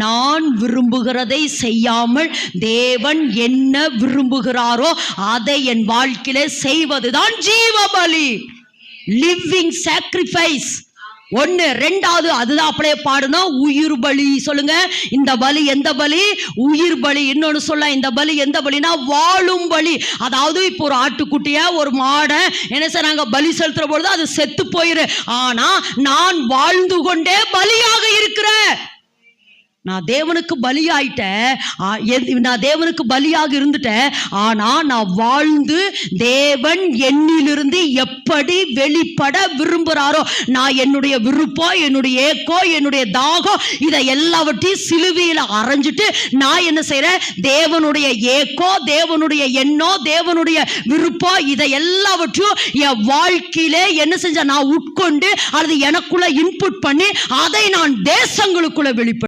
நான் விரும்புகிறதை செய்யாமல் தேவன் என்ன விரும்புகிறாரோ அதை என் வாழ்க்கையிலே செய்வதுதான் ஜீவபலி, லிவிங் சாக்ரிஃபைஸ். ஒன்னு. ரெண்டாவது, அதுதான் அப்படியே பாடணும், உயிர் பலி. சொல்லுங்க, இந்த பலி எந்த பலி? உயிர் பலி. இன்னொன்னு சொல்ல, இந்த பலி எந்த பலினா வாழும் பலி. அதாவது இப்போ ஒரு ஆட்டுக்குட்டிய ஒரு மாடை என்ன செய்றாங்க, பலி செலுத்துற பொழுது அது செத்து போயிரு. ஆனா நான் வாழ்ந்து கொண்டே பலியாக இருக்கிறேன். நான் தேவனுக்கு பலியாயிட்டேன், நான் தேவனுக்கு பலியாக இருந்துட்டேன். ஆனா நான் வாழ்ந்து தேவன் என்னிலிருந்து எப்படி வெளிப்பட விரும்புகிறாரோ, நான் என்னுடைய விருப்பம், என்னுடைய ஏக்கோ, என்னுடைய தாகம், இதை எல்லாவற்றையும் சிலுவையில் அரைஞ்சிட்டு நான் என்ன செய்றேன், தேவனுடைய ஏக்கோ, தேவனுடைய எண்ணோ, தேவனுடைய விருப்பம், இதை எல்லாவற்றையும் என் வாழ்க்கையிலே என்ன செஞ்ச நான் உட்கொண்டு அல்லது எனக்குள்ள இன்புட் பண்ணி அதை நான் தேசங்களுக்குள்ள வெளிப்பட